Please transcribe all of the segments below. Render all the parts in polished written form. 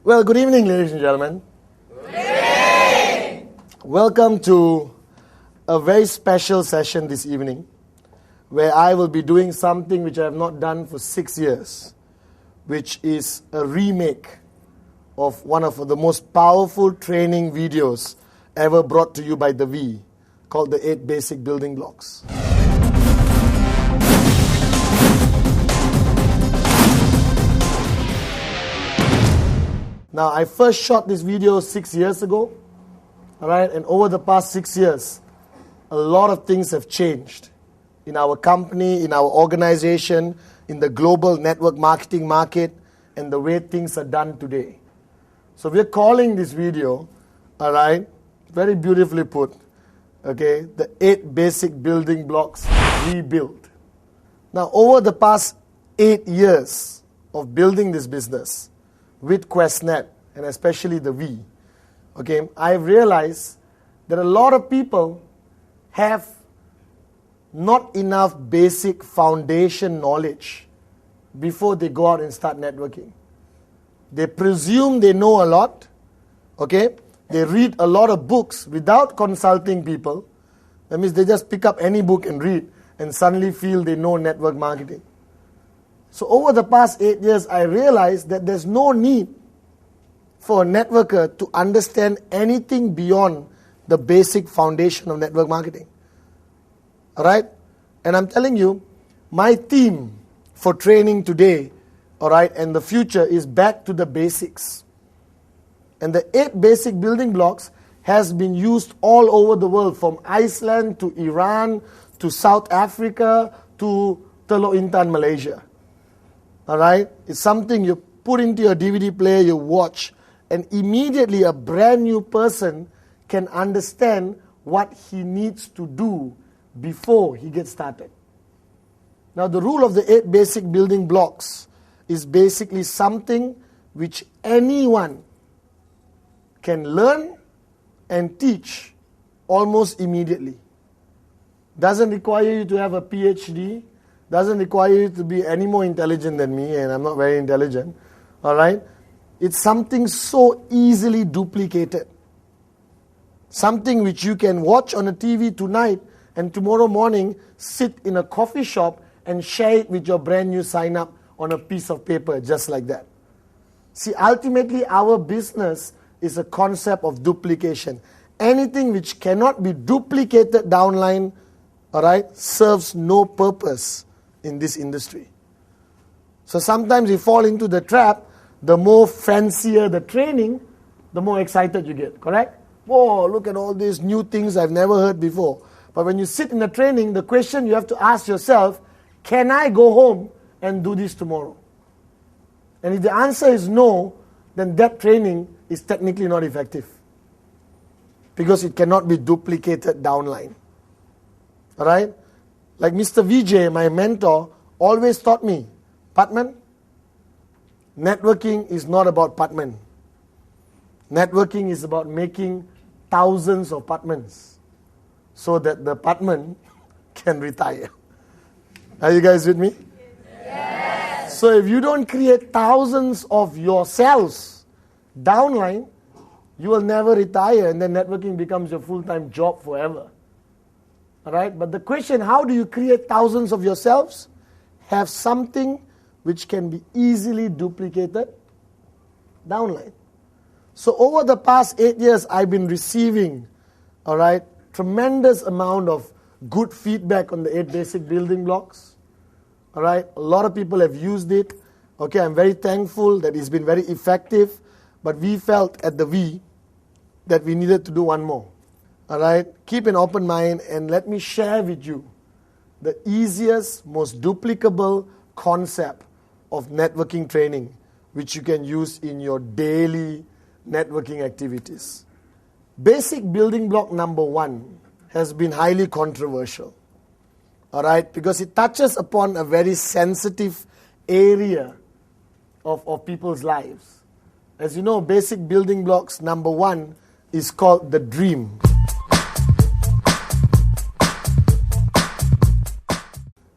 Well, good evening, ladies and gentlemen. Good evening. Welcome to a very special session this evening, where I will be doing something which I have not done for 6 years, which is a remake of one of the most powerful training videos ever brought to you by the V, called the 8 Basic Building Blocks. Now, I first shot this video 6 years ago, all right, and over the past 6 years, a lot of things have changed in our company, in our organization, in the global network marketing market, and the way things are done today. So we're calling this video, all right, very beautifully put, okay, the 8 Basic Building Blocks Rebuilt. Now, over the past 8 years of building this business, with QuestNet, and especially the V, okay, I've realized that a lot of people have not enough basic foundation knowledge before they go out and start networking. They presume they know a lot, okay? They read a lot of books without consulting people. That means they just pick up any book and read and suddenly feel they know network marketing. So over the past 8 years, I realized that there's no need for a networker to understand anything beyond the basic foundation of network marketing. All right? And I'm telling you, my theme for training today, all right, and the future is back to the basics. And the 8 basic building blocks has been used all over the world, from Iceland to Iran to South Africa to Teluk Intan, Malaysia. All right? It's something you put into your DVD player, you watch, and immediately a brand new person can understand what he needs to do before he gets started. Now, the rule of the 8 basic building blocks is basically something which anyone can learn and teach almost immediately. Doesn't require you to have a PhD, doesn't require you to be any more intelligent than me, and I'm not very intelligent, all right? It's something so easily duplicated. Something which you can watch on a TV tonight and tomorrow morning sit in a coffee shop and share it with your brand new sign up on a piece of paper, just like that. See, ultimately our business is a concept of duplication. Anything which cannot be duplicated downline, all right, serves no purpose in this industry. So sometimes you fall into the trap. The more fancier the training, the more excited you get, correct? Whoa, look at all these new things I've never heard before. But when you sit in the training, the question you have to ask yourself, can I go home and do this tomorrow? And if the answer is no, then that training is technically not effective, because it cannot be duplicated downline. All right? Like Mr. Vijay, my mentor, always taught me, Patman, networking is not about Patman. Networking is about making thousands of Patmans so that the Patman can retire. Are you guys with me? Yes. So if you don't create thousands of yourselves downline, you will never retire, and then networking becomes your full-time job forever. All right? But the question, how do you create thousands of yourselves? Have something which can be easily duplicated downline. So over the past 8 years, I've been receiving, all right, tremendous amount of good feedback on the 8 basic building blocks. All right? A lot of people have used it. Okay, I'm very thankful that it's been very effective. But we felt at the V that we needed to do one more. All right? Keep an open mind and let me share with you the easiest, most duplicable concept of networking training which you can use in your daily networking activities. Basic building block number 1 has been highly controversial. All right? Because it touches upon a very sensitive area of people's lives. As you know, basic building blocks number 1 is called the dream.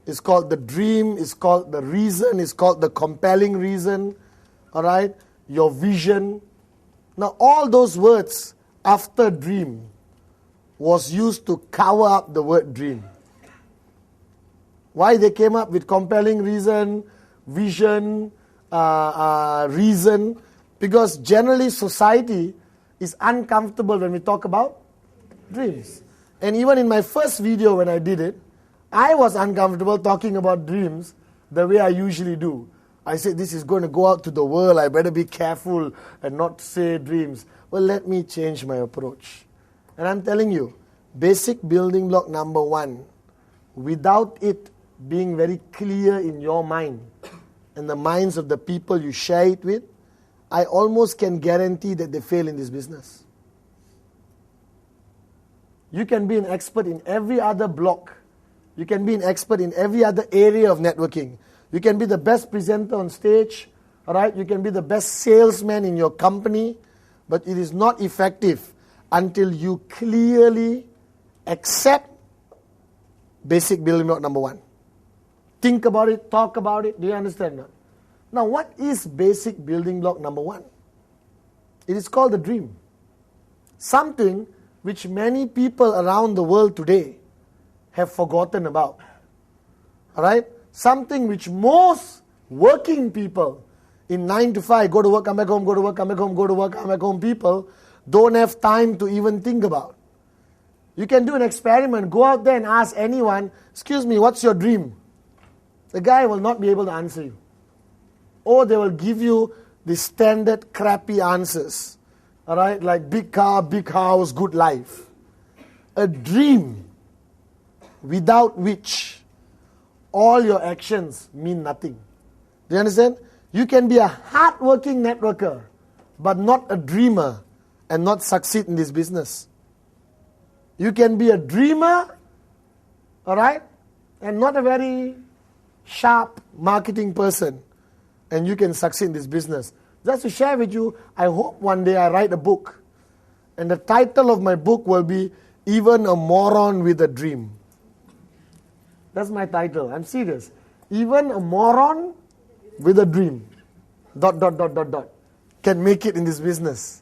It's called the dream, it's called the reason, it's called the compelling reason. All right? your vision. Now, all those words after dream was used to cover up the word dream. Why they came up with compelling reason, vision, reason? Because generally society is uncomfortable when we talk about dreams. And even in my first video when I did it, I was uncomfortable talking about dreams the way I usually do. I said, this is going to go out to the world, I better be careful and not say dreams. Well, let me change my approach. And I'm telling you, basic building block number 1, without it being very clear in your mind and the minds of the people you share it with, I almost can guarantee that they fail in this business. You can be an expert in every other block. You can be an expert in every other area of networking. You can be the best presenter on stage, all right? You can be the best salesman in your company, but it is not effective until you clearly accept basic building block number 1. Think about it, talk about it. Do you understand that? Now, what is basic building block number 1? It is called the dream. Something which many people around the world today have forgotten about. All right? Something which most working people in 9 to 5, go to work, come back home, go to work, come back home, go to work, come back home, people don't have time to even think about. You can do an experiment. Go out there and ask anyone, excuse me, what's your dream? The guy will not be able to answer you. Or they will give you the standard crappy answers. All right, like big car, big house, good life. A dream without which all your actions mean nothing. Do you understand? You can be a hard-working networker, but not a dreamer and not succeed in this business. You can be a dreamer, all right, and not a very sharp marketing person, and you can succeed in this business. Just to share with you, I hope one day I write a book, and the title of my book will be Even a Moron with a Dream. That's my title. I'm serious. Even a moron with a dream, ... can make it in this business.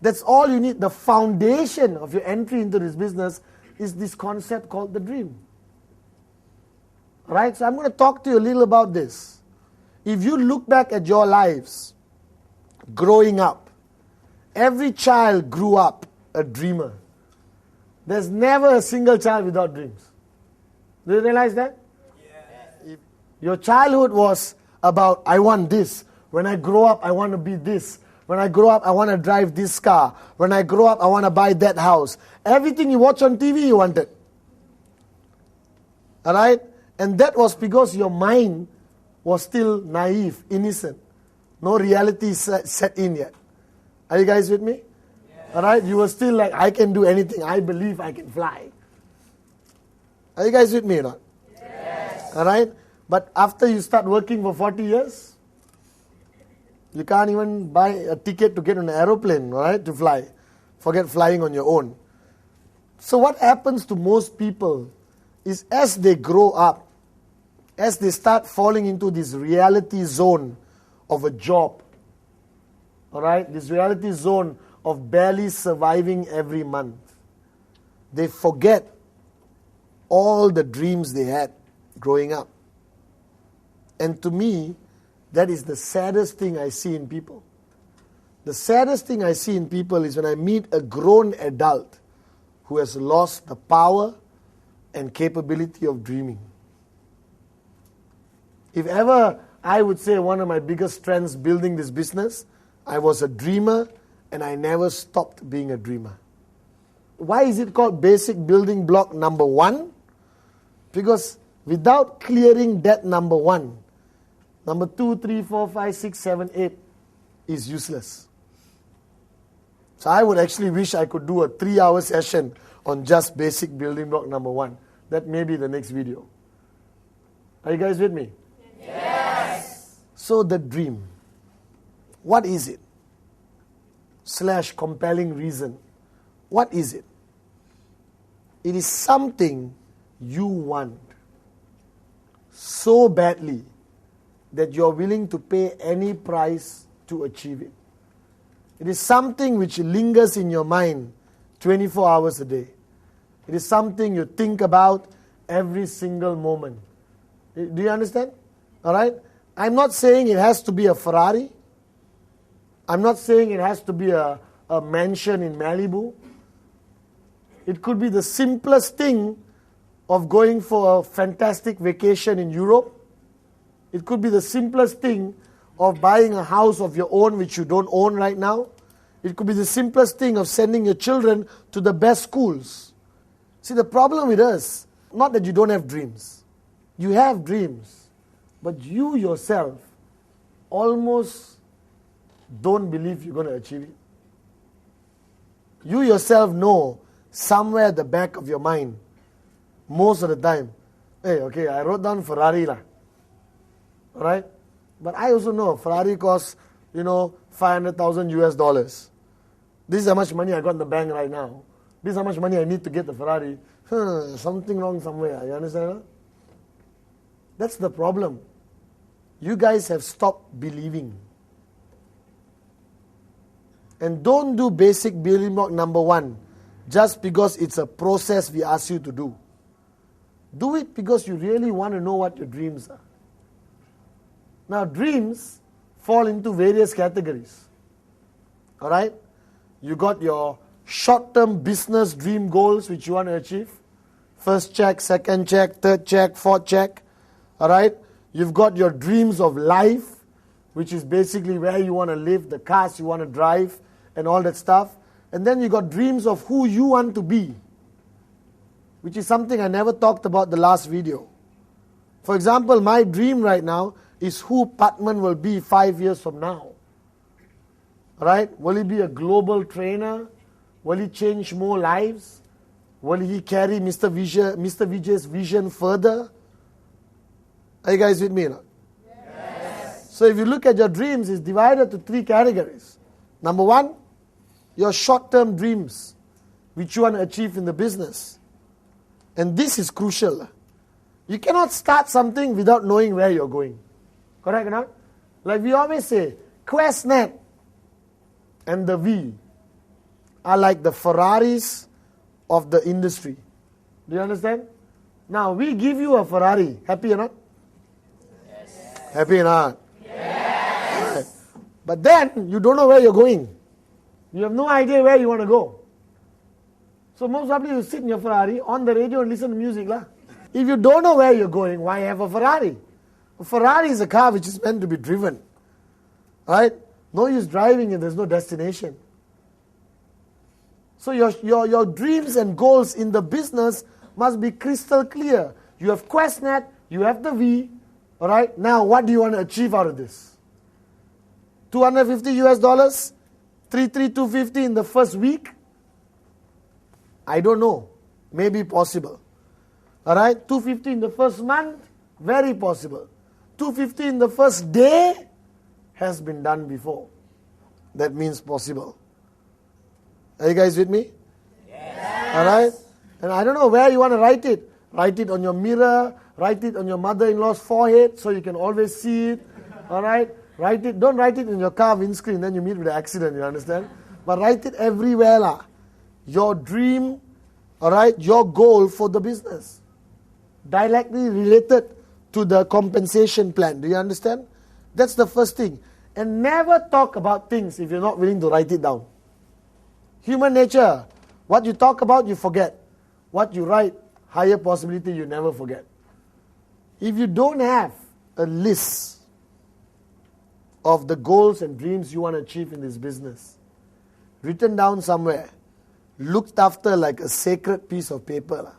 That's all you need. The foundation of your entry into this business is this concept called the dream. Right? So I'm going to talk to you a little about this. If you look back at your lives, growing up, every child grew up a dreamer. There's never a single child without dreams. Do you realize that? Yes. Your childhood was about, I want this. When I grow up, I want to be this. When I grow up, I want to drive this car. When I grow up, I want to buy that house. Everything you watch on TV, you wanted. All right? And that was because your mind was still naive, innocent. No reality set in yet. Are you guys with me? Yes. All right? You were still like, I can do anything. I believe I can fly. Are you guys with me or not? Yes. All right? But after you start working for 40 years, you can't even buy a ticket to get on an aeroplane, all right, to fly. Forget flying on your own. So what happens to most people is as they grow up, as they start falling into this reality zone of a job, all right, this reality zone of barely surviving every month, they forget all the dreams they had growing up. And to me, that is the saddest thing I see in people. The saddest thing I see in people is when I meet a grown adult who has lost the power and capability of dreaming. If ever I would say one of my biggest strengths building this business, I was a dreamer and I never stopped being a dreamer. Why is it called basic building block number 1? Because without clearing that number 1, number 2, 3, 4, 5, 6, 7, 8 is useless. So I would actually wish I could do a 3-hour session on just basic building block number 1. That may be the next video. Are you guys with me? Yes. So the dream, what is it? / compelling reason. What is it? It is something you want so badly that you're willing to pay any price to to achieve it. It is something which lingers in your mind 24 hours a day. It is something you think about every single moment. Do you understand? All right? I'm not saying it has to be a Ferrari. I'm not saying it has to be a mansion in Malibu. It could be the simplest thing of going for a fantastic vacation in Europe. It could be the simplest thing of buying a house of your own which you don't own right now. It could be the simplest thing of sending your children to the best schools. See, the problem with us, not that you don't have dreams. You have dreams, but you yourself almost don't believe you're going to achieve it. You yourself know somewhere at the back of your mind, most of the time, hey, okay, I wrote down Ferrari lah. Alright? But I also know Ferrari costs, $500,000. This is how much money I got in the bank right now. This is how much money I need to get the Ferrari. Something wrong somewhere. You understand? Huh? That's the problem. You guys have stopped believing. And don't do basic building block number 1 just because it's a process we ask you to do. Do it because you really want to know what your dreams are. Now, dreams fall into various categories. Alright? You got your short-term business dream goals which you want to achieve. First check, second check, third check, fourth check. Alright? You've got your dreams of life, which is basically where you want to live, the cars you want to drive, and all that stuff. And then you got dreams of who you want to be, which is something I never talked about the last video. For example, my dream right now is who Patman will be 5 years from now. Alright? Will he be a global trainer? Will he change more lives? Will he carry Mr. Vijay's vision further? Are you guys with me? Yes. So if you look at your dreams, it's divided to 3 categories. Number 1, your short-term dreams, which you want to achieve in the business. And this is crucial. You cannot start something without knowing where you're going. Correct or not? Like we always say, QuestNet and the V are like the Ferraris of the industry. Do you understand? Now, we give you a Ferrari. Happy or not? Yes. Happy or not? Yes. Right. But then, you don't know where you're going. You have no idea where you want to go. So most probably you sit in your Ferrari on the radio and listen to music. If you don't know where you're going, why have a Ferrari? A Ferrari is a car which is meant to be driven. Right? No use driving if there's no destination. So your dreams and goals in the business must be crystal clear. You have QuestNet, you have the V. Alright? Now what do you want to achieve out of this? $250 $3,250 in the first week? I don't know. Maybe possible. Alright? $250 in the first month? Very possible. $250 in the first day? Has been done before. That means possible. Are you guys with me? Yes. Alright? And I don't know where you want to write it. Write it on your mirror. Write it on your mother-in-law's forehead so you can always see it. Alright? Write it. Don't write it in your car windscreen, then you meet with an accident, you understand? But write it everywhere. Your dream, alright, your goal for the business. Directly related to the compensation plan. Do you understand? That's the first thing. And never talk about things if you're not willing to write it down. Human nature. What you talk about, you forget. What you write, higher possibility you never forget. If you don't have a list of the goals and dreams you want to achieve in this business, written down somewhere, looked after like a sacred piece of paper,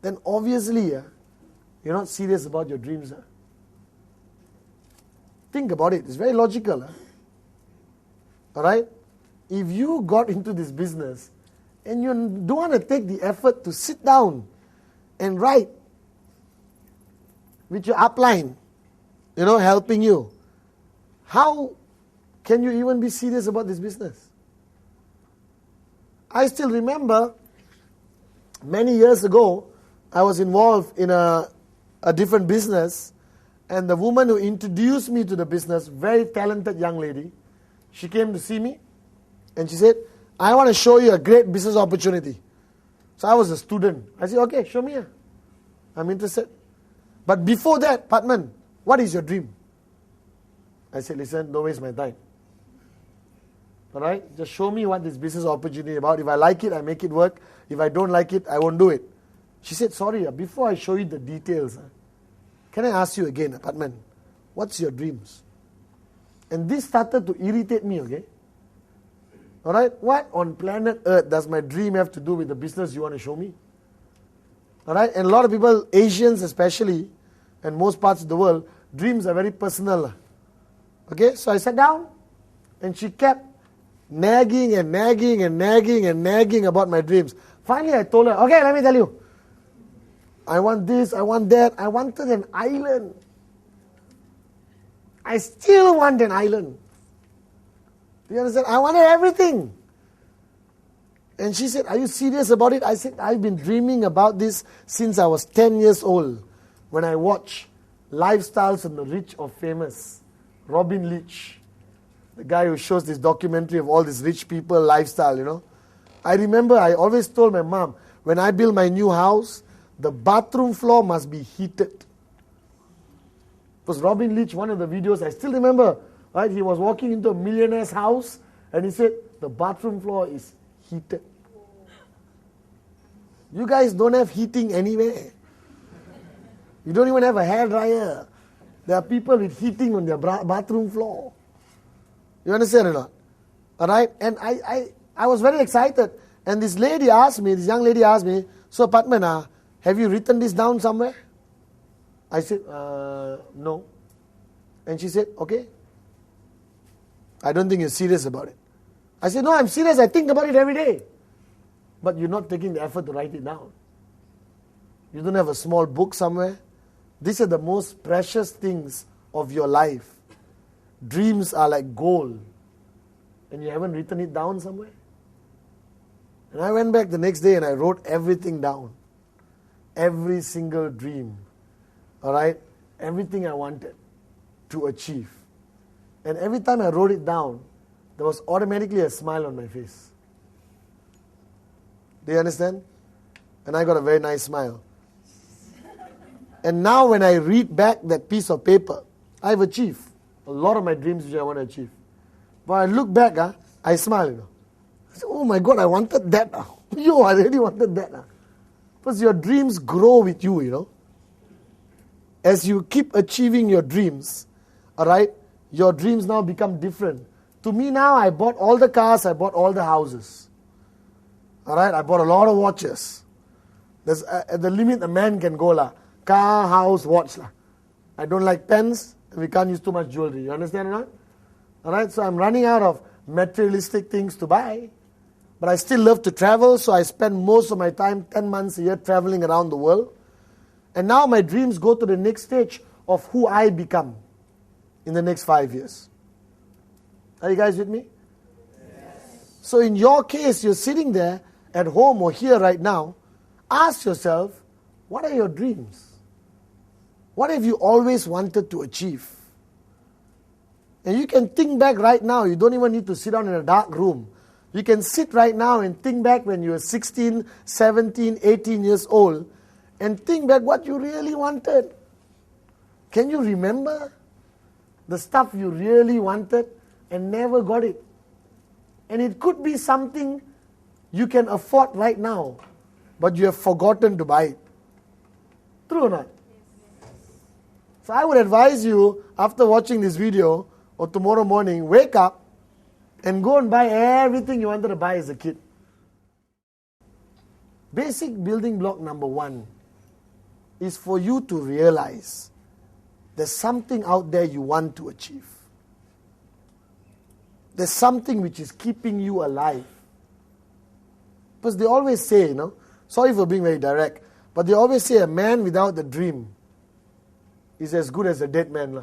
then obviously you're not serious about your dreams. Think about it. It's very logical. Alright? If you got into this business and you don't want to take the effort to sit down and write with your upline, helping you, how can you even be serious about this business? I still remember many years ago, I was involved in a different business, And the woman who introduced me to the business, very talented young lady, she came to see me and she said, I want to show you a great business opportunity. So I was a student. I said, okay, show me. I'm interested. But before that, Patman, what is your dream? I said, listen, don't waste my time. All right? Just show me what this business opportunity is about. If I like it, I make it work. If I don't like it, I won't do it. She said, sorry, before I show you the details, can I ask you again, Patman, what's your dreams? And this started to irritate me, okay? All right? What on planet Earth does my dream have to do with the business you want to show me? All right? And a lot of people, Asians especially, and most parts of the world, dreams are very personal. Okay? So I sat down, and she kept nagging and nagging and nagging and nagging about my dreams. Finally, I told her, okay, let me tell you. I want this, I want that. I wanted an island. I still want an island. Do you understand? I wanted everything. And she said, are you serious about it? I said, I've been dreaming about this since I was 10 years old. When I watched Lifestyles of the Rich or Famous, Robin Leach, the guy who shows this documentary of all these rich people lifestyle, you know. I remember I always told my mom, when I build my new house, the bathroom floor must be heated. Because Robin Leach, one of the videos, I still remember, right? He was walking into a millionaire's house and he said, the bathroom floor is heated. You guys don't have heating anywhere. You don't even have a hairdryer. There are people with heating on their bathroom floor. You understand or not? All right? And I was very excited. And this young lady asked me, so Patman, have you written this down somewhere? I said, no. And she said, okay. I don't think you're serious about it. I said, no, I'm serious. I think about it every day. But you're not taking the effort to write it down. You don't have a small book somewhere. These are the most precious things of your life. Dreams are like gold. And you haven't written it down somewhere? And I went back the next day and I wrote everything down. Every single dream. All right? Everything I wanted to achieve. And every time I wrote it down, there was automatically a smile on my face. Do you understand? And I got a very nice smile. And now when I read back that piece of paper, I've achieved a lot of my dreams which I want to achieve. But I look back, I smile. You know. I say, oh my God, I wanted that. Yo, I really wanted that. Because your dreams grow with you, you know. As you keep achieving your dreams, all right, your dreams now become different. To me now, I bought all the cars, I bought all the houses. All right, I bought a lot of watches. There's at the limit a man can go lah. Car, house, watch lah. I don't like pens, and we can't use too much jewelry. You understand or not? All right, so I'm running out of materialistic things to buy. But I still love to travel, so I spend most of my time, 10 months a year, traveling around the world. And now my dreams go to the next stage of who I become in the next 5 years. Are you guys with me? Yes. So in your case, you're sitting there at home or here right now. Ask yourself, what are your dreams? What have you always wanted to achieve? And you can think back right now. You don't even need to sit down in a dark room. You can sit right now and think back when you were 16, 17, 18 years old and think back what you really wanted. Can you remember the stuff you really wanted and never got it? And it could be something you can afford right now, but you have forgotten to buy it. True or not? So I would advise you, after watching this video, or tomorrow morning, wake up and go and buy everything you wanted to buy as a kid. Basic building block number 1 is for you to realize there's something out there you want to achieve. There's something which is keeping you alive. Because they always say, you know, sorry for being very direct, but they always say a man without a dream is as good as a dead man.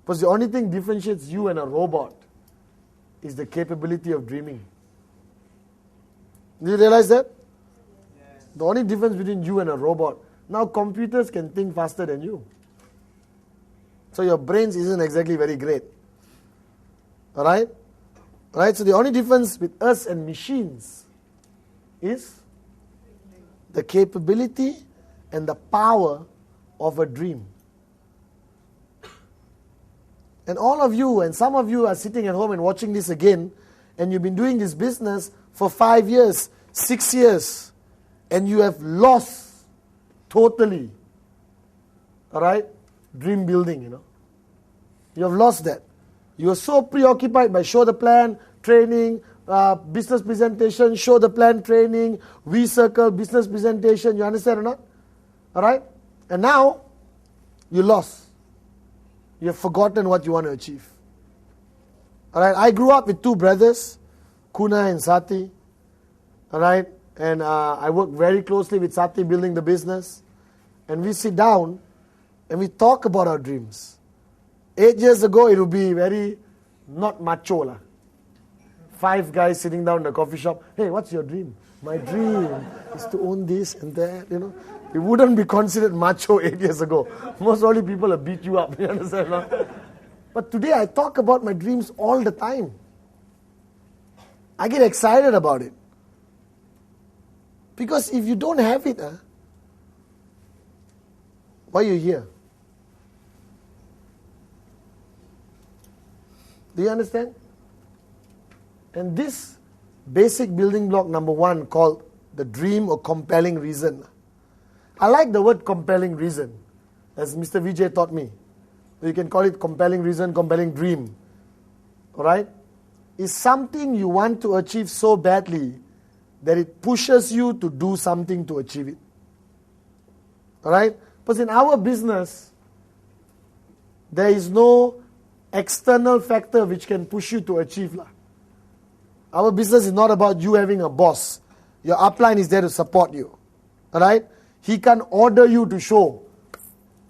Because the only thing differentiates you and a robot is the capability of dreaming. Do you realize that? Yes. The only difference between you and a robot. Now computers can think faster than you. So your brains isn't exactly very great. Alright? Right? So the only difference with us and machines is the capability and the power of a dream. And all of you, and some of you are sitting at home and watching this again, and you've been doing this business for 5 years, 6 years, and you have lost totally, alright, dream building, You have lost that. You are so preoccupied by show the plan, training, business presentation, show the plan, training, V-circle, business presentation, you understand or not? Alright? And now, you lost. You have forgotten what you want to achieve. Alright, I grew up with 2 brothers, Kuna and Sati. Alright, and I work very closely with Sati building the business. And we sit down and we talk about our dreams. 8 years ago, it would be very not macho lah. 5 guys sitting down in the coffee shop. Hey, what's your dream? My dream is to own this and that, It wouldn't be considered macho 8 years ago. Most probably people will beat you up, you understand? No? But today I talk about my dreams all the time. I get excited about it. Because if you don't have it, why are you here? Do you understand? And this basic building block number 1 called the dream or compelling reason. I like the word compelling reason, as Mr. Vijay taught me. You can call it compelling reason, compelling dream. Alright? It's something you want to achieve so badly that it pushes you to do something to achieve it. Alright? Because in our business, there is no external factor which can push you to achieve. Our business is not about you having a boss. Your upline is there to support you. Alright? He can order you to show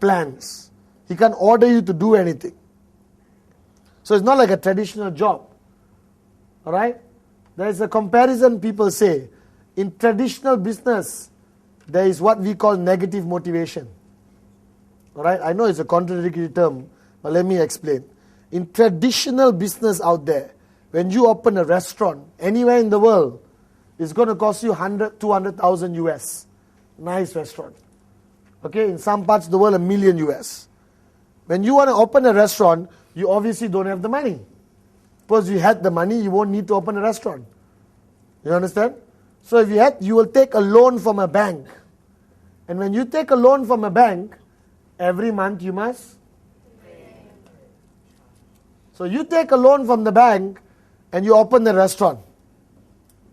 plans. He can order you to do anything. So it's not like a traditional job. Alright? There is a comparison people say. In traditional business, there is what we call negative motivation. Alright? I know it's a contradictory term, but let me explain. In traditional business out there, when you open a restaurant anywhere in the world, it's going to cost you 100, 200,000 US. Nice restaurant. Okay, in some parts of the world, $1 million US. When you want to open a restaurant, you obviously don't have the money. Because you had the money, you won't need to open a restaurant. You understand? So if you will take a loan from a bank. And when you take a loan from a bank, every month you must. So you take a loan from the bank and you open the restaurant.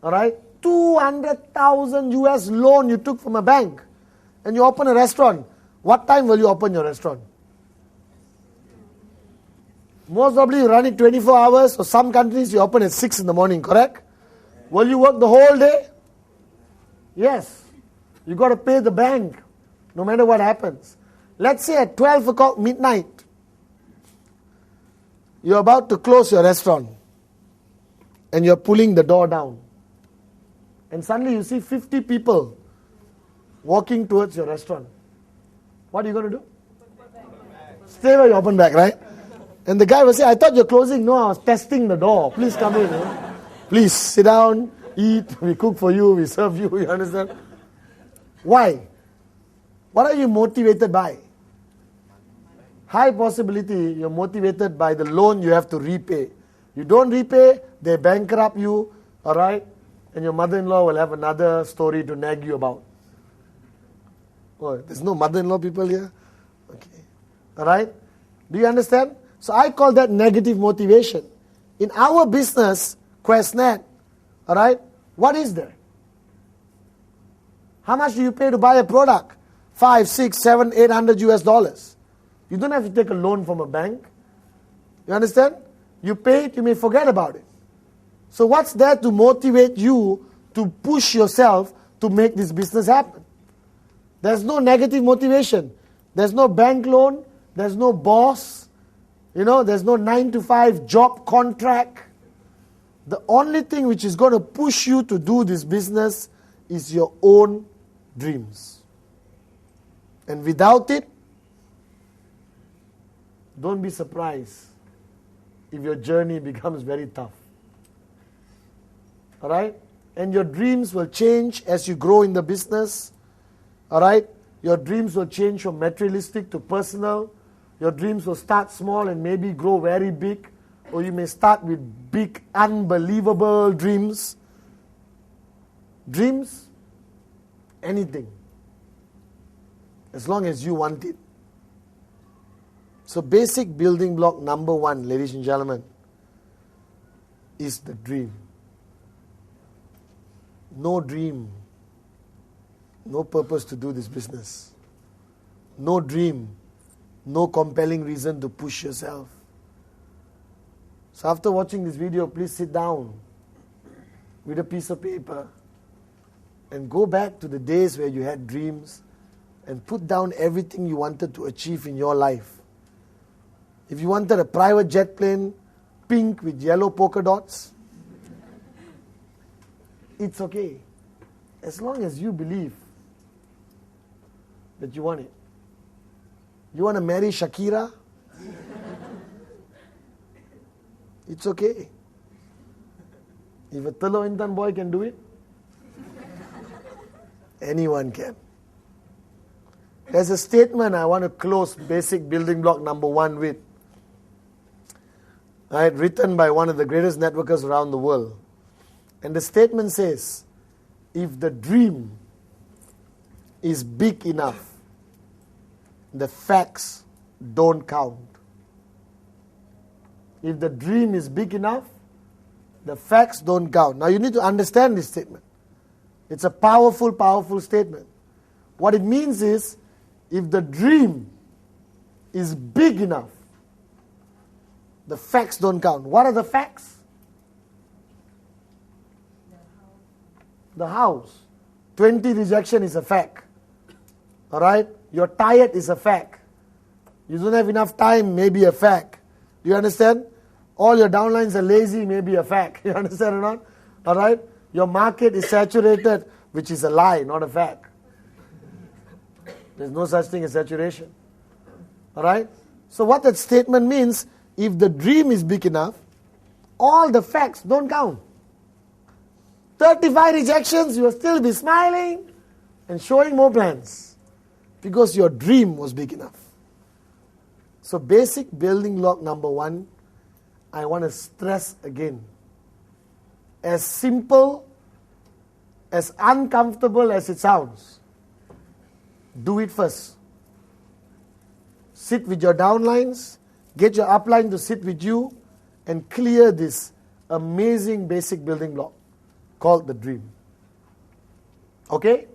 Alright? 200,000 US loan you took from a bank. And you open a restaurant. What time will you open your restaurant? Most probably you run it 24 hours. So some countries you open at 6 in the morning, correct? Will you work the whole day? Yes. You got to pay the bank no matter what happens. Let's say at 12 o'clock midnight, you're about to close your restaurant and you're pulling the door down. And suddenly you see 50 people walking towards your restaurant. What are you going to do? Stay where you open back, right? And the guy will say, I thought you're closing. No, I was testing the door. Please come in. Please sit down, eat. We cook for you. We serve you. You understand? Why? What are you motivated by? High possibility you're motivated by the loan you have to repay. You don't repay, they bankrupt you, alright? And your mother-in-law will have another story to nag you about. Oh, there's no mother-in-law people here? Okay. Alright? Do you understand? So I call that negative motivation. In our business, QuestNet, alright, what is there? How much do you pay to buy a product? 5, 6, 7, 800 US dollars. You don't have to take a loan from a bank. You understand? You pay it, you may forget about it. So what's there to motivate you to push yourself to make this business happen? There's no negative motivation. There's no bank loan. There's no boss. There's no 9-to-5 job contract. The only thing which is going to push you to do this business is your own dreams. And without it, don't be surprised if your journey becomes very tough. All right? And your dreams will change as you grow in the business. All right? Your dreams will change from materialistic to personal. Your dreams will start small and maybe grow very big. Or you may start with big, unbelievable dreams. Dreams, anything. As long as you want it. So basic building block number 1, ladies and gentlemen, is the dream. No dream, no purpose to do this business. No dream, no compelling reason to push yourself. So after watching this video, please sit down with a piece of paper and go back to the days where you had dreams and put down everything you wanted to achieve in your life. If you wanted a private jet plane, pink with yellow polka dots, it's okay. As long as you believe that you want it. You want to marry Shakira? It's okay. If a Telo Intan boy can do it, anyone can. There's a statement I want to close basic building block number 1 with. Right, written by one of the greatest networkers around the world. And the statement says, if the dream is big enough, the facts don't count. If the dream is big enough, the facts don't count. Now you need to understand this statement. It's a powerful, powerful statement. What it means is, if the dream is big enough, the facts don't count. What are the facts? The house. 20 rejection is a fact. Alright? You're tired is a fact. You don't have enough time, maybe a fact. Do you understand? All your downlines are lazy, maybe a fact. You understand or not? Alright? Your market is saturated, which is a lie, not a fact. There's no such thing as saturation. Alright? So what that statement means, if the dream is big enough, all the facts don't count. 35 rejections, you will still be smiling and showing more plans because your dream was big enough. So basic building block number 1, I want to stress again. As simple, as uncomfortable as it sounds, do it first. Sit with your downlines, get your upline to sit with you, and clear this amazing basic building block called the dream. Okay?